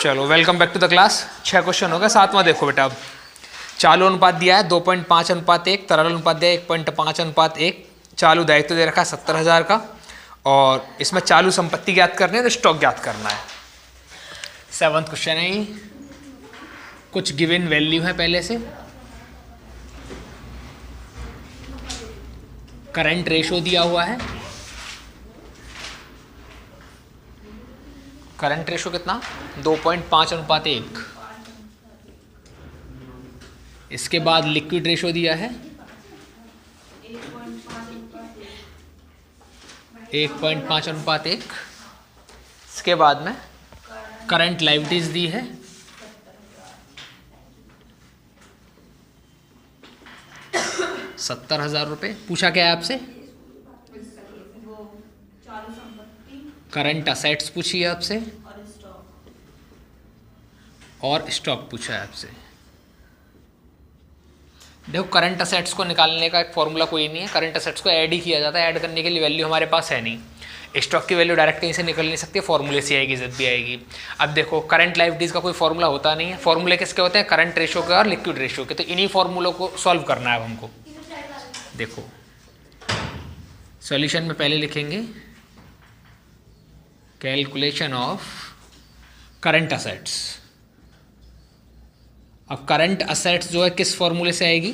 चलो welcome back to the class. 6 question होगा, 7वां देखो बेटा। अब चालू अनुपात दिया है 2.5:1, तरल अनुपात दिया है 1.5:1, चालू दायित्व दे रखा है 70,000 का, और इसमें चालू संपत्ति ज्ञात करनी है तो स्टॉक ज्ञात करना है। 7वां क्वेश्चन है। कुछ गिवन वैल्यू है पहले से। करंट रेशो दिया हुआ है। करंट रेशो कितना? 2.5:1। इसके बाद लिक्विड रेशो दिया है 1.5:1। इसके बाद में करंट लायबिलिटीज दी है 70,000 रुपये। पूछा क्या है आपसे? करंट असेट्स पूछी है आपसे और स्टॉक पूछा है आपसे। देखो करंट असेट्स को निकालने का एक फॉर्मूला कोई नहीं है। करंट असेट्स को ऐड ही किया जाता है। ऐड करने के लिए वैल्यू हमारे पास है नहीं। स्टॉक की वैल्यू डायरेक्ट कहीं से निकल नहीं सकती, फॉर्मूले से आएगी जब भी आएगी। अब देखो करंट लायबिलिटीज का कोई फॉर्मूला होता नहीं है। फॉर्मूले किसके होते हैं? करंट रेशो के और लिक्विड रेशो के। तो इन्हीं फॉर्मूलों को सॉल्व करना है अब हमको। देखो सॉल्यूशन में पहले लिखेंगे कैलकुलेशन ऑफ करंट असेट्स। अब करंट असेट्स जो है किस फॉर्मूले से आएगी?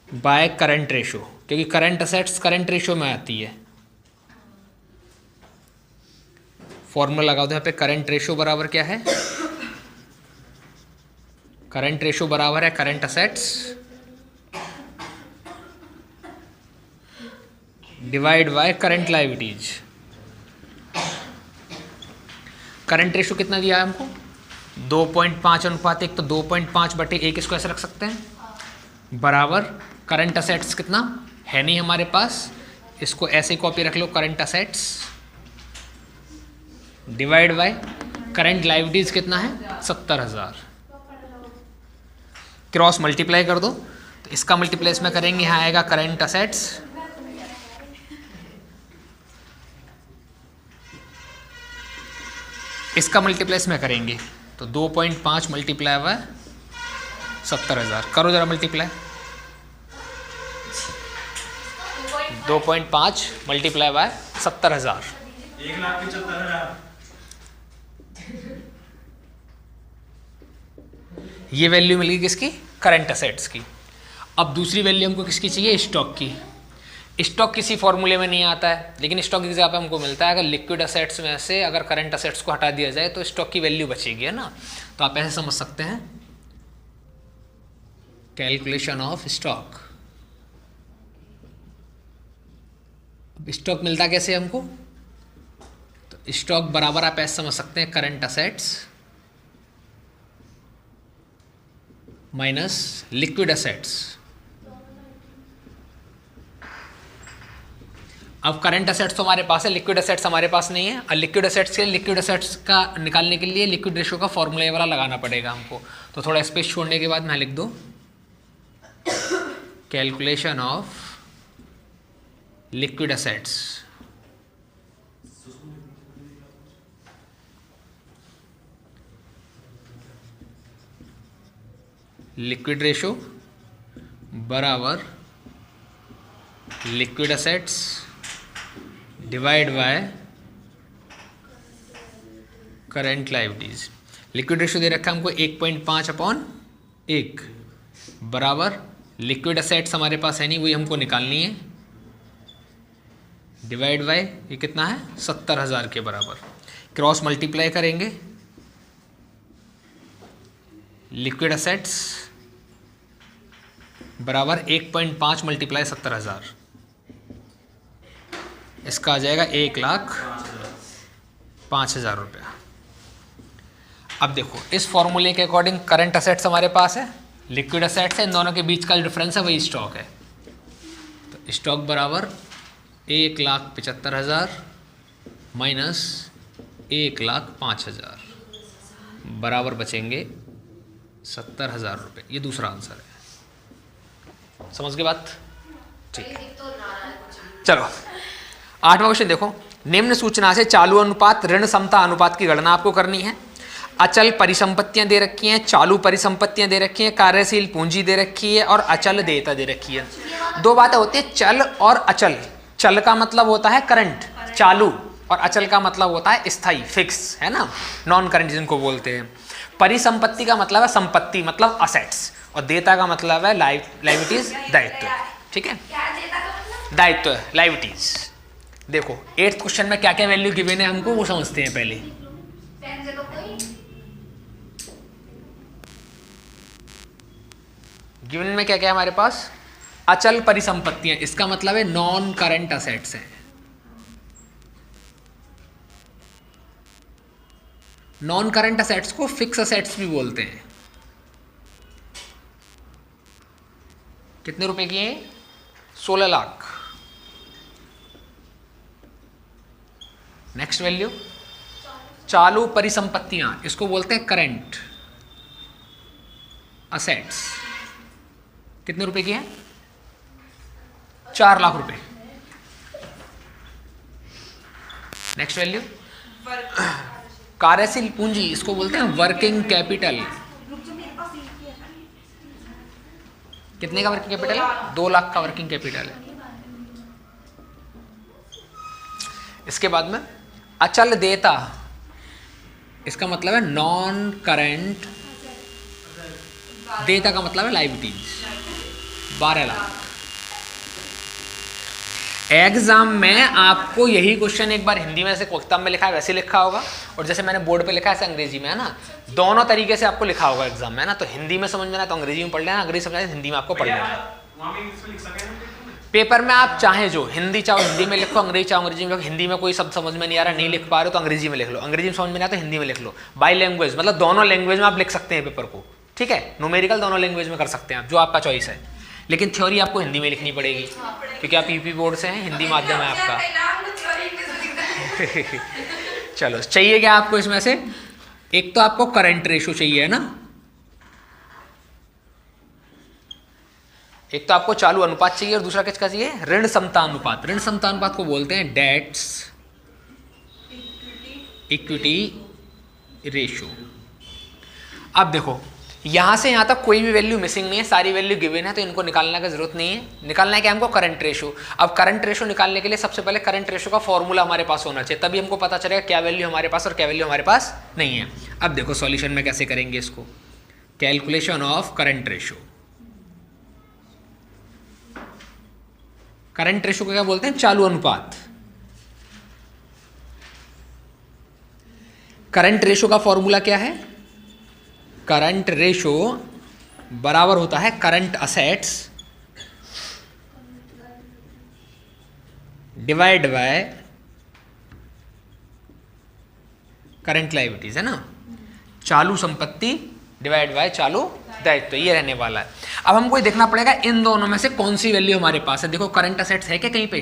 बाय करंट रेशो, क्योंकि करंट असेट्स करंट रेशो में आती है। फॉर्मूला लगा दो यहाँ पे। करंट रेशो बराबर क्या है? करंट रेशो बराबर है current assets divide by current liabilities. Current ratio कितना दिया है हमको? 2.5:1। तो 2.5/1 इसको ऐसे रख सकते हैं, बराबर करंट असेट्स कितना है नहीं हमारे पास, इसको ऐसे कॉपी रख लो current assets divide by current liabilities कितना है? 70,000। क्रॉस मल्टीप्लाई कर दो तो इसका मल्टीप्लाई इसमें करेंगे, यहाँ आएगा करंट असेट्स इसका मल्टीप्लाई इसमें करेंगे तो 2.5 मल्टीप्लाई हुआ 70,000। करो जरा मल्टीप्लाई। 2.5 मल्टीप्लाई हुआ 70,000। 1,75,000। ये वैल्यू मिल गई किसकी? करंट असेट्स की। अब दूसरी वैल्यू हमको किसकी चाहिए? स्टॉक की। स्टॉक किसी फॉर्मूले में नहीं आता है, लेकिन स्टॉक की जगह पे हमको मिलता है। अगर लिक्विड असेट्स में से अगर करंट असेट्स को हटा दिया जाए तो स्टॉक की वैल्यू बचेगी, है ना। तो आप ऐसे समझ सकते हैं कैलकुलेशन ऑफ स्टॉक। स्टॉक मिलता कैसे हमको? तो स्टॉक बराबर आप ऐसे समझ सकते हैं current assets minus liquid assets. अब करंट असेट्स तो हमारे पास है, लिक्विड असेट्स हमारे पास नहीं है। और लिक्विड असेट्स के लिए, लिक्विड असेट्स का निकालने के लिए लिक्विड रेशो का फॉर्मूला वाला लगाना पड़ेगा हमको। तो थोड़ा स्पेस छोड़ने के बाद मैं लिख दो calculation of liquid assets liquid ratio बराबर liquid assets divide by current liabilities. Liquid ratio दे रखा है हमको 1.5/1 बराबर लिक्विड असेट्स हमारे पास है नहीं, वही हमको निकालनी है, डिवाइड बाय ये कितना है? 70,000 के बराबर। क्रॉस मल्टीप्लाई करेंगे लिक्विड असेट्स बराबर 1.5 मल्टीप्लाई 70,000। इसका आ जाएगा 1,05,000 रुपया। अब देखो इस फॉर्मूले के अकॉर्डिंग करंट असेट्स हमारे पास है, लिक्विड असेट्स है, इन दोनों के बीच का डिफरेंस है वही स्टॉक है। तो स्टॉक बराबर 1,75,000 माइनस 1,05,000 बराबर बचेंगे 70,000 रुपये। ये दूसरा आंसर है। समझ गए बात? ठीक है, चलो 8वां क्वेश्चन देखो। निम्न सूचना से चालू अनुपात ऋण समता अनुपात की गणना आपको करनी है। अचल परिसंपत्तियां दे रखी हैं, चालू परिसंपत्तियां दे रखी हैं, कार्यशील पूंजी दे रखी है और अचल देयता दे रखी है। दो बातें होती है चल और अचल। चल का मतलब होता है करंट, चालू, और अचल का मतलब होता है स्थायी, फिक्स, है ना, नॉन करंट जिनको बोलते हैं। परिसंपत्ति का मतलब है संपत्ति, मतलब असेट्स, और देयता का मतलब है लाइबिलिटीज, दायित्व। ठीक है, दायित्व, लाइबिलिटीज। देखो 8th क्वेश्चन में क्या क्या वैल्यू गिवन है हमको वो समझते हैं पहले। गिवन में क्या क्या है हमारे पास? अचल परिसंपत्तियां, इसका मतलब है नॉन करंट असेट्स हैं। नॉन करंट असेट्स को फिक्स असेट्स भी बोलते हैं। कितने रुपए की है? 16 लाख। नेक्स्ट वैल्यू चालू परिसंपत्तियां, इसको बोलते हैं करंट असेट्स। कितने रुपए की है? 4 लाख रुपए। नेक्स्ट वैल्यू कार्यशील पूंजी, इसको बोलते हैं वर्किंग कैपिटल। कितने का वर्किंग कैपिटल है? 2 लाख का वर्किंग कैपिटल है। इसके बाद में अचल देयता, इसका मतलब है नॉन करंट, देयता का मतलब है लाइबिलिटीज, 12 लाख। एग्जाम में आपको यही क्वेश्चन एक बार हिंदी में से किताब में लिखा है वैसे लिखा होगा, और जैसे मैंने बोर्ड पे लिखा है ऐसे अंग्रेजी में, है ना, दोनों तरीके से आपको लिखा होगा एग्जाम में, है ना। तो हिंदी में समझ में ना तो अंग्रेजी में पढ़ लेना, अंग्रेजी समझना है हिंदी में आपको पढ़ लेना। पेपर में आप चाहे जो हिंदी चाहो हिंदी में लिखो, अंग्रेजी चाहो अंग्रेजी में लिखो। हिंदी में कोई शब्द समझ में नहीं आ रहा, नहीं लिख पा रहे हो तो अंग्रेजी में लिख लो, अंग्रेजी में समझ में नहीं आता तो हिंदी में लिख लो। बाई लैंग्वेज मतलब दोनों लैंग्वेज में आप लिख सकते हैं पेपर को, ठीक है। न्यूमेरिकल दोनों लैंग्वेज में कर सकते हैं आप, जो आपका चॉइस है, लेकिन थ्योरी आपको हिंदी में लिखनी पड़ेगी क्योंकि आप यूपी बोर्ड से हैं, हिंदी माध्यम है आपका। चलो चाहिए क्या आपको इसमें से? एक तो आपको करंट रेशो चाहिए, है ना, एक तो आपको चालू अनुपात चाहिए और दूसरा किसका चाहिए? ऋण समता अनुपात। ऋण समता अनुपात को बोलते हैं डेट्स इक्विटी रेशो। अब देखो यहां से यहां तक कोई भी वैल्यू मिसिंग नहीं है, सारी वैल्यू गिवन है, तो इनको निकालने की जरूरत नहीं है। निकालना है क्या हमको? Current ratio. अब करंट रेशो निकालने के लिए सबसे पहले करंट रेशो का फॉर्मूला हमारे पास होना चाहिए, तभी हमको पता चलेगा क्या वैल्यू हमारे पास और क्या वैल्यू हमारे पास नहीं है। अब देखो सॉल्यूशन में कैसे करेंगे इसको, calculation of current ratio. Current ratio को क्या बोलते हैं? चालू अनुपात। करंट रेशो का फॉर्मूला क्या है? करंट रेशो बराबर होता है current assets divide by current liabilities, है ना, चालू संपत्ति डिवाइड बाय चालू दायित्व, तो ये रहने वाला है। अब हमको देखना पड़ेगा इन दोनों में से कौन सी वैल्यू हमारे पास है। देखो करंट असेट्स है क्या कहीं पे?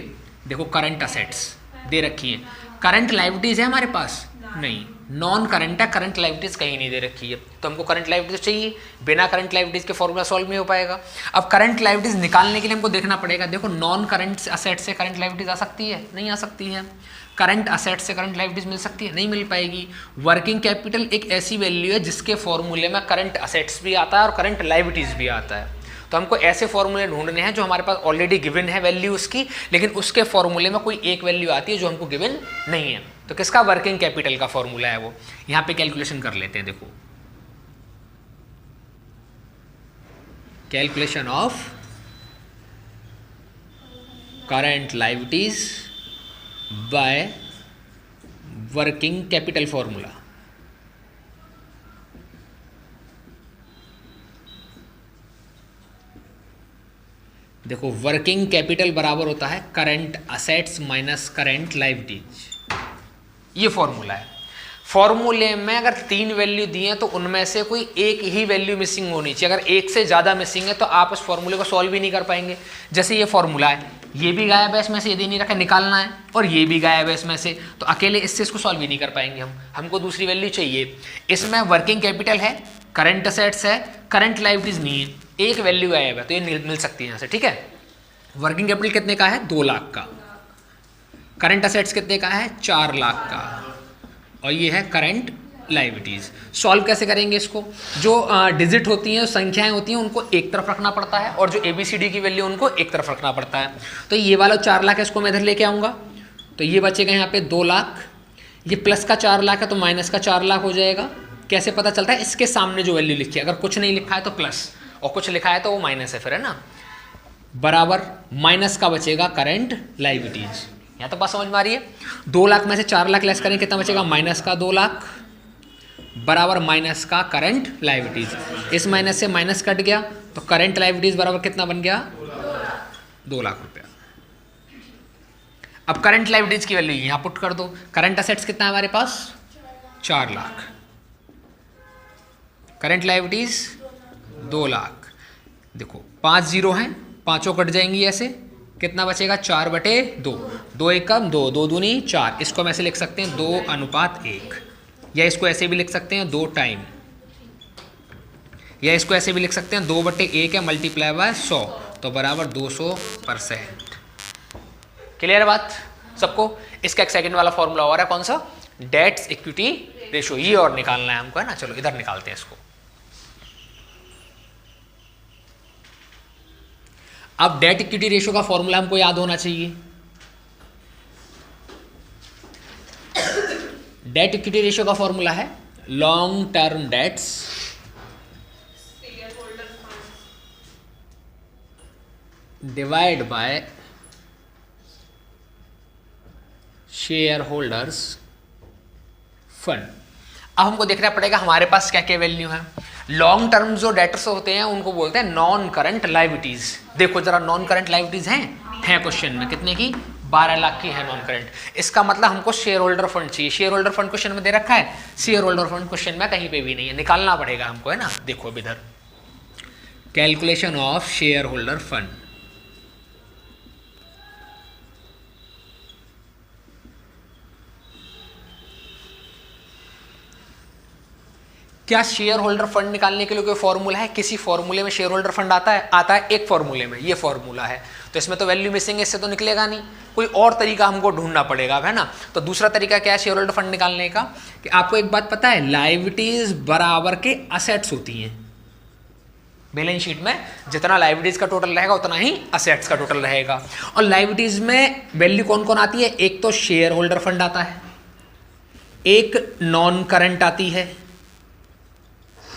देखो करंट असेट्स दे रखी है, करंट लायबिलिटीज है हमारे पास? नहीं, नॉन करंट है, करंट लायबिलिटीज कहीं नहीं दे रखी है, तो हमको करंट लायबिलिटीज चाहिए। बिना करंट लायबिलिटीज के फॉर्मूला सॉल्व नहीं हो पाएगा। अब करंट लायबिलिटीज निकालने के लिए हमको देखना पड़ेगा, देखो नॉन करंट असेट से करंट लायबिलिटीज आ सकती है? नहीं आ सकती है। करंट असेट से करंट लायबिलिटीज मिल सकती है? नहीं मिल पाएगी। वर्किंग कैपिटल एक ऐसी वैल्यू है जिसके फॉर्मूले में करंट असेट्स भी आता है और करंट लायबिलिटीज भी आता है, तो हमको ऐसे फॉर्मूले ढूंढने हैं जो हमारे पास ऑलरेडी गिवन है वैल्यू उसकी, लेकिन उसके फॉर्मूले में कोई एक वैल्यू आती है जो हमको गिवन नहीं है। तो किसका? वर्किंग कैपिटल का फॉर्मूला है वो। यहां पे कैलकुलेशन कर लेते हैं। देखो calculation of current liabilities by working capital formula. देखो वर्किंग कैपिटल बराबर होता है current assets minus current liabilities, ये फॉर्मूला है। फॉर्मूले में अगर 3 वैल्यू दी हैं तो उनमें से कोई एक ही वैल्यू मिसिंग होनी चाहिए। अगर एक से ज़्यादा मिसिंग है तो आप उस फॉर्मूले को सॉल्व भी नहीं कर पाएंगे। जैसे ये फॉर्मूला है, ये भी गायब है इसमें से, यदि नहीं रखा निकालना है, और ये भी गायब है इसमें से, तो अकेले इससे इसको सॉल्व भी नहीं कर पाएंगे हमको दूसरी वैल्यू चाहिए। इसमें वर्किंग कैपिटल है, करंट असेट्स है, करंट लायबिलिटीज नहीं है, एक वैल्यू गायब है, तो ये मिल सकती है यहाँ से, ठीक है। वर्किंग कैपिटल कितने का है? 2 लाख का। करंट असेट्स कितने का है? 4 लाख का। और ये है करंट लाइबिलिटीज। सॉल्व कैसे करेंगे इसको? जो डिजिट होती हैं, संख्याएं होती हैं, उनको एक तरफ रखना पड़ता है और जो ABCD की वैल्यू उनको एक तरफ रखना पड़ता है। तो ये वाला 4 लाख इसको मैं इधर लेके आऊँगा, तो ये बचेगा यहाँ पे 2 लाख। ये प्लस का 4 लाख है तो माइनस का 4 लाख हो जाएगा। कैसे पता चलता है? इसके सामने जो वैल्यू लिखी है, अगर कुछ नहीं लिखा है तो प्लस और कुछ लिखा है तो वो माइनस है फिर, है ना, बराबर माइनस का बचेगा करंट लाइबिलिटीज। यहाँ तो बात समझ में आ रही है? 2 लाख में से 4 लाख लेस करें कितना बचेगा? माइनस का 2 लाख बराबर माइनस का करंट लाइबिलिटीज। इस माइनस से माइनस कट गया तो करंट लाइबिलिटीज बराबर कितना बन गया? 2 लाख रुपया। अब करंट लाइबिलिटीज की वैल्यू यहाँ पुट कर दो। करंट असेट्स कितना है हमारे पास? 4 लाख। Current liabilities 2 lakh. देखो 5 जीरो हैं, पांचों कट जाएंगी ऐसे, कितना बचेगा? 4/2। 2 1 कम 2, 2 दूनी 4। इसको हम ऐसे लिख सकते हैं 2:1, या इसको ऐसे भी लिख सकते हैं 2 टाइम, या इसको ऐसे भी लिख सकते हैं 2/1 है मल्टीप्लाई बाय 100 तो बराबर 200%। क्लियर है बात सबको? इसका एक सेकंड वाला फॉर्मूला और है, कौन सा? Debts equity ratio. ये और निकालना है हमको, है ना। चलो इधर निकालते हैं इसको। अब डेट इक्विटी रेशो का फॉर्मूला हमको याद होना चाहिए। डेट इक्विटी रेशो का फॉर्मूला है long term debts divide by share holders fund. अब हमको देखना पड़ेगा हमारे पास क्या क्या वैल्यू है। लॉन्ग टर्म जो डेटर्स होते हैं उनको बोलते हैं नॉन करंट लाइबिलिटीज। देखो जरा, नॉन करंट लाइबिलिटीज हैं क्वेश्चन में, कितने की? 12 लाख की है नॉन करंट। इसका मतलब हमको शेयर होल्डर फंड चाहिए। शेयर होल्डर फंड क्वेश्चन में दे रखा है, शेयर होल्डर फंड क्वेश्चन में कहीं पे भी नहीं है, निकालना पड़ेगा हमको, है ना। देखो अब इधर calculation of share holder fund. क्या शेयर होल्डर फंड निकालने के लिए कोई फॉर्मूला है? किसी फॉर्मूले में शेयर होल्डर फंड आता है एक फॉर्मूले में ये फॉर्मूला है, तो इसमें तो वैल्यू मिसिंग है, इससे तो निकलेगा नहीं। कोई और तरीका हमको ढूंढना पड़ेगा, है ना। तो दूसरा तरीका क्या है शेयर होल्डर फंड निकालने का? कि आपको एक बात पता है, लायबिलिटीज बराबर के असेट्स होती हैं। बैलेंस शीट में जितना लायबिलिटीज का टोटल रहेगा उतना ही असेट्स का टोटल रहेगा। और लायबिलिटीज में वैल्यू कौन कौन आती है? एक तो शेयर होल्डर फंड आता है, एक नॉन करंट आती है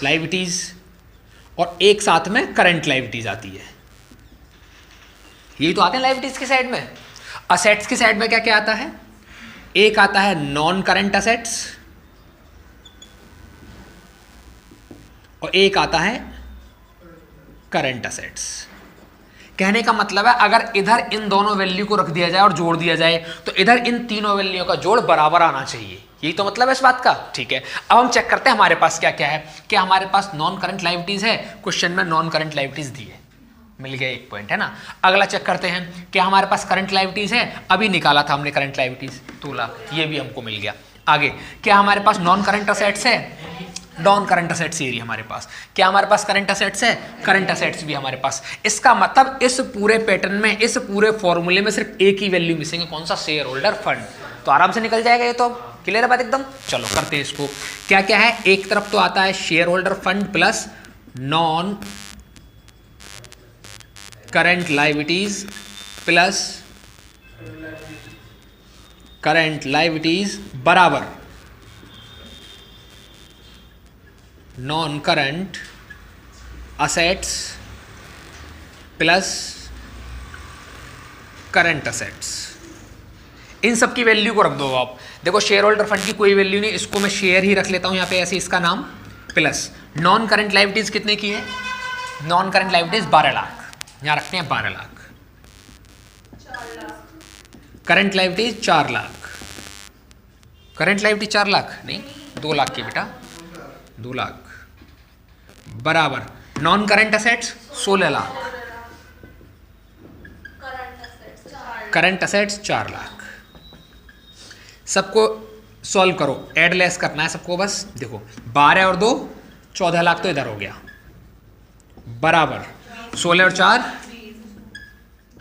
लायबिलिटीज, और एक साथ में करंट लायबिलिटीज आती है। यही तो आते हैं लायबिलिटीज की साइड में। असेट्स की साइड में क्या क्या आता है? एक आता है नॉन करंट असेट्स और एक आता है करंट असेट्स। कहने का मतलब है अगर इधर इन दोनों वैल्यू को रख दिया जाए और जोड़ दिया जाए तो इधर इन तीनों वैल्यू का जोड़ बराबर आना चाहिए। यही तो मतलब है इस बात का, ठीक है। अब हम चेक करते हैं हमारे पास क्या क्या है। क्या हमारे पास नॉन करंट लायबिलिटीज है? क्वेश्चन में नॉन करंट लायबिलिटीज दी है, मिल गया 1 पॉइंट, है ना। अगला चेक करते हैं क्या हमारे पास करंट लायबिलिटीज है? अभी निकाला था हमने करंट लायबिलिटीज 2 लाख, ये भी हमको मिल गया। आगे क्या हमारे पास नॉन करंट असेट्स है? नॉन करंट असेट्स एरिया हमारे पास। क्या हमारे पास करंट असेट्स है? करंट असेट्स भी हमारे पास। इसका मतलब इस पूरे पैटर्न में, इस पूरे फॉर्मूले में सिर्फ एक ही वैल्यू मिसिंग है, कौन सा? Share holder fund. तो आराम से निकल जाएगा ये तो। क्लियर है बात एकदम? चलो करते हैं इसको। क्या क्या है? एक तरफ तो आता है share holder fund plus non current liabilities plus current liabilities बराबर non current assets plus current assets. इन सब की वैल्यू को रख दो आप। देखो शेयर होल्डर फंड की कोई वैल्यू नहीं, इसको मैं शेयर ही रख लेता हूं यहाँ पे ऐसे, इसका नाम प्लस नॉन करंट लायबिलिटीज कितने की है? नॉन करंट लायबिलिटीज 12 लाख, यहाँ रखते हैं 12 lakh. Current liabilities 4 lakh. Current liability 4 lakh नहीं, 2 लाख की बेटा, 2 लाख बराबर non current assets 16 lakh. Current assets 4 lakh. सबको सॉल्व करो, एड लेस करना है सबको बस। देखो 12 और 2 14 लाख तो इधर हो गया, बराबर 16 और 4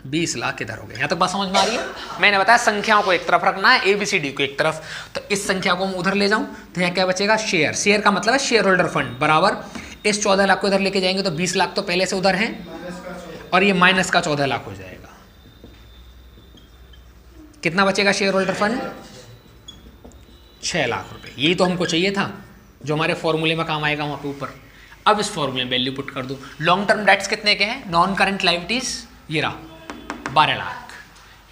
20 लाख इधर हो गए। यहाँ तक बात समझ में आ रही है? मैंने बताया संख्याओं को एक तरफ रखना है, ABCD को एक तरफ। तो इस संख्या को हम उधर ले जाऊं तो यहाँ क्या बचेगा? शेयर। शेयर का मतलब है शेयर होल्डर फंड बराबर इस 14 लाख को इधर लेके जाएंगे तो 20 लाख तो पहले से उधर है और ये माइनस का 14 लाख हो जाएगा। कितना बचेगा शेयर होल्डर फंड? 6 लाख रुपए। यही तो हमको चाहिए था जो हमारे फॉर्मूले में काम आएगा वहां पे ऊपर। अब इस फॉर्मूले में वैल्यू पुट कर दो। लॉन्ग टर्म डेट्स कितने के हैं? नॉन करंट लायबिलिटीज ये रहा 12 लाख।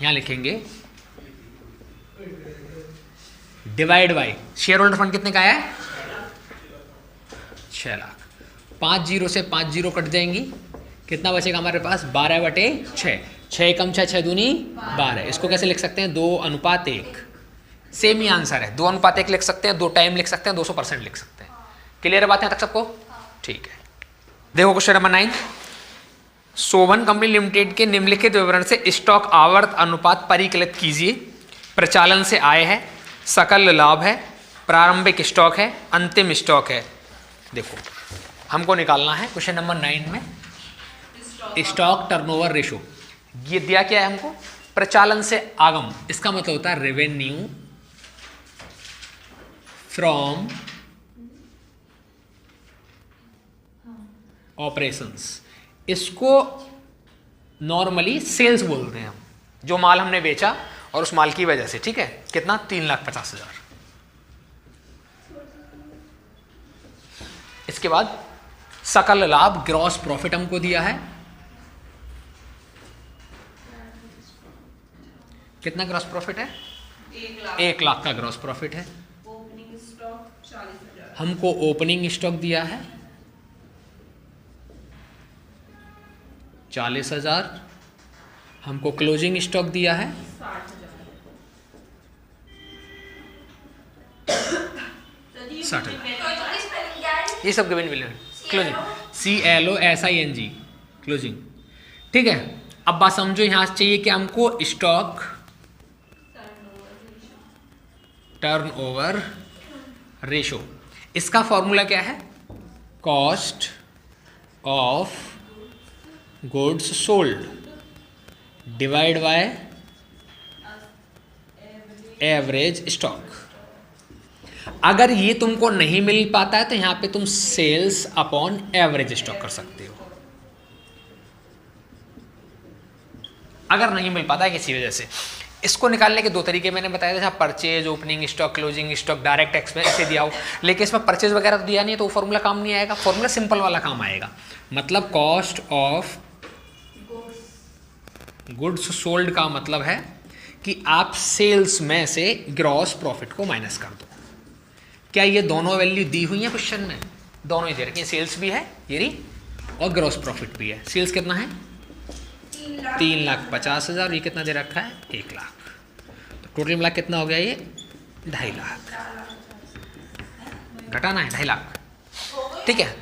यहां लिखेंगे divide by share holder fund कितने का आया है? 6 लाख। 5 जीरो से 5 जीरो कट जाएंगी, कितना बचेगा हमारे पास? 12/6। 6 कम 6 6 दूनी 12। इसको कैसे लिख सकते हैं? 2:1। सेम ही आंसर है। 2:1 लिख सकते हैं, 2 टाइम लिख सकते हैं, 200% लिख सकते हैं। क्लियर है बात यहाँ तक सबको? ठीक है। देखो क्वेश्चन नंबर 9। शोभन कंपनी लिमिटेड के निम्नलिखित विवरण से स्टॉक आवर्त अनुपात परिकलित कीजिए। प्रचालन से आय है, सकल लाभ है, प्रारंभिक स्टॉक है, अंतिम स्टॉक है। देखो हमको निकालना है क्वेश्चन नंबर 9 में स्टॉक टर्नओवर रेशो। ये दिया क्या है हमको? प्रचालन से आगम, इसका मतलब होता है रेवेन्यू फ्रॉम ऑपरेशंस। इसको नॉर्मली सेल्स बोलते हैं हम, जो माल हमने बेचा और उस माल की वजह से। ठीक है, कितना? 3,50,000। इसके बाद सकल लाभ ग्रॉस प्रॉफिट हमको दिया है। कितना ग्रॉस प्रॉफिट है? 1 लाख का ग्रॉस प्रॉफिट है। Opening stock 40,000। हमको ओपनिंग स्टॉक दिया है 40,000। हमको क्लोजिंग स्टॉक दिया है 60,000। ये सब गिवन मिले क्लोजिंग CLOSING क्लोजिंग। ठीक है, अब बात समझो। यहां चाहिए कि हमको स्टॉक टर्नओवर रेशो। इसका फॉर्मूला क्या है? Cost of goods sold divide by average stock. अगर ये तुमको नहीं मिल पाता है तो यहां पे तुम सेल्स अपॉन एवरेज स्टॉक कर सकते हो। अगर नहीं मिल पाता है किसी वजह से, इसको निकालने के 2 तरीके मैंने बताया था। Purchase, opening stock, closing stock, direct expense ऐसे दिया हो। लेकिन इसमें परचेज वगैरह तो दिया नहीं है तो वो फॉर्मूला काम नहीं आएगा। फॉर्मूला सिंपल वाला काम आएगा। मतलब कॉस्ट ऑफ गुड्स सोल्ड का मतलब है कि आप सेल्स में से ग्रॉस प्रॉफिट को माइनस कर दो। क्या ये दोनों वैल्यू दी हुई है क्वेश्चन में? दोनों ही दे रखी है। सेल्स भी है ये रही और ग्रॉस प्रॉफिट भी है। सेल्स कितना है? 3,50,000। ये कितना दे रखा है? 1 लाख। तो टोटल मिला कितना हो गया? ये 2.5 लाख। घटाना है 2.5 लाख। ठीक है,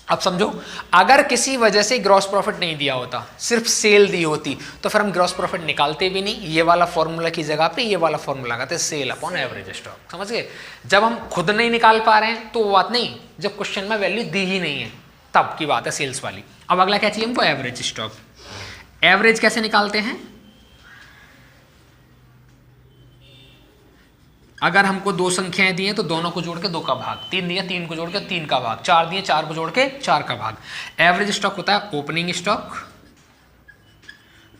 अब समझो अगर किसी वजह से ग्रॉस प्रॉफिट नहीं दिया होता, सिर्फ सेल दी होती, तो फिर हम ग्रॉस प्रॉफिट निकालते भी नहीं। ये वाला फॉर्मूला की जगह पे ये वाला फॉर्मूला लगाते, सेल अपॉन एवरेज स्टॉक। समझ गए? जब हम खुद नहीं निकाल पा रहे हैं तो वो बात नहीं, जब क्वेश्चन में वैल्यू दी ही नहीं है तब की बात है सेल्स वाली। अब अगला क्या चाहिए हमको? Average stock. एवरेज कैसे निकालते हैं? अगर हमको 2 संख्याएं दी हैं तो दोनों को जोड़ के 2 का भाग, 3 दिए 3 को जोड़ के 3 का भाग, 4 दिए 4 को जोड़ के 4 का भाग। एवरेज स्टॉक होता है opening stock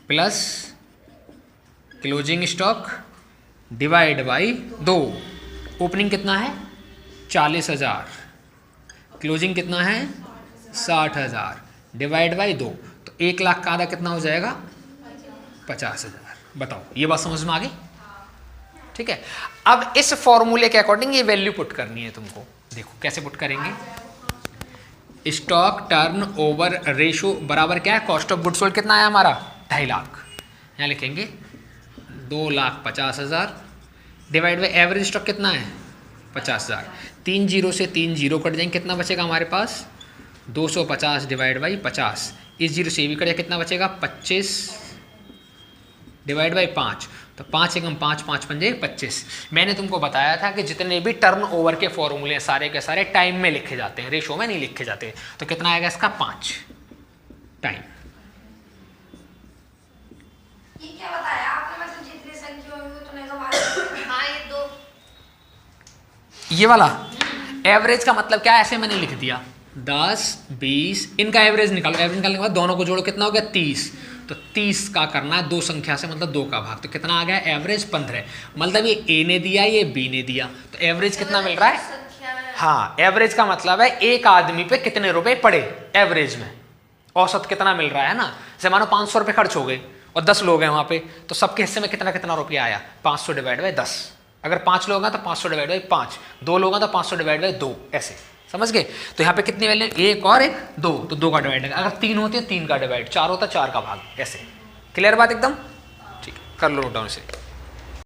plus closing stock divide by 2। Opening कितना है? 40,000। क्लोजिंग कितना है? 60,000 डिवाइड बाई 2। तो 1 लाख का आधा कितना हो जाएगा? 50,000। बताओ, ये बात समझ में आ गई? ठीक है, अब इस फॉर्मूले के अकॉर्डिंग ये वैल्यू पुट करनी है तुमको। देखो कैसे पुट करेंगे। स्टॉक टर्न ओवर रेशो बराबर क्या है? कॉस्ट ऑफ गुड्स सोल्ड कितना है हमारा? 2.5 लाख। यहाँ लिखेंगे 2,50,000 डिवाइड बाई एवरेज स्टॉक कितना है? 50,000। 3 जीरो से 3 जीरो कट जाएंगे, कितना बचेगा हमारे पास? 250 डिवाइड बाई 50। इस जीरो से भी कट जाए, कितना बचेगा? 25 डिवाइड बाई 5। तो 5 एकम 5 5 पंजे 25। मैंने तुमको बताया था कि जितने भी टर्न ओवर के फॉर्मूले सारे के सारे टाइम में लिखे जाते हैं, रेशो में नहीं लिखे जाते। तो कितना आएगा इसका? 5 टाइम। ये क्या बताया आपने, मतलब जितनी संख्या होगी उतने का भाग। हाँ ये दो। ये वाला एवरेज का मतलब क्या है, ऐसे मैंने लिख दिया 10 20, इनका एवरेज निकालो, एवरेज निकालने के बाद दोनों को जोड़ो, कितना हो गया 30। तो 30 का करना है दो संख्या से, मतलब 2 का भाग, तो कितना आ गया एवरेज 15। मतलब ये ए ने दिया, ये बी ने दिया, तो एवरेज कितना मिल रहा है। हाँ, एवरेज का मतलब है एक आदमी पे कितने रुपए पड़े एवरेज में, औसत कितना मिल रहा है ना। जैसे मानो 500 रुपये खर्च हो गए और 10 लोग हैं वहाँ पे, तो सबके हिस्से में कितना कितना रुपया आया, 500 डिवाइड बाई 10। अगर 5 लोग हैं तो 500 डिवाइड बाई 5, 2 लोग हैं तो 500 डिवाइड बाई 2, ऐसे समझ गए। तो यहाँ पे कितनी वैल्यू, 1 और 1 2, तो 2 का डिवाइड है। अगर 3 होते हैं 3 का डिवाइड, 4 होता 4 का भाग, ऐसे। क्लियर बात एकदम, ठीक, कर लो नोट डाउन से।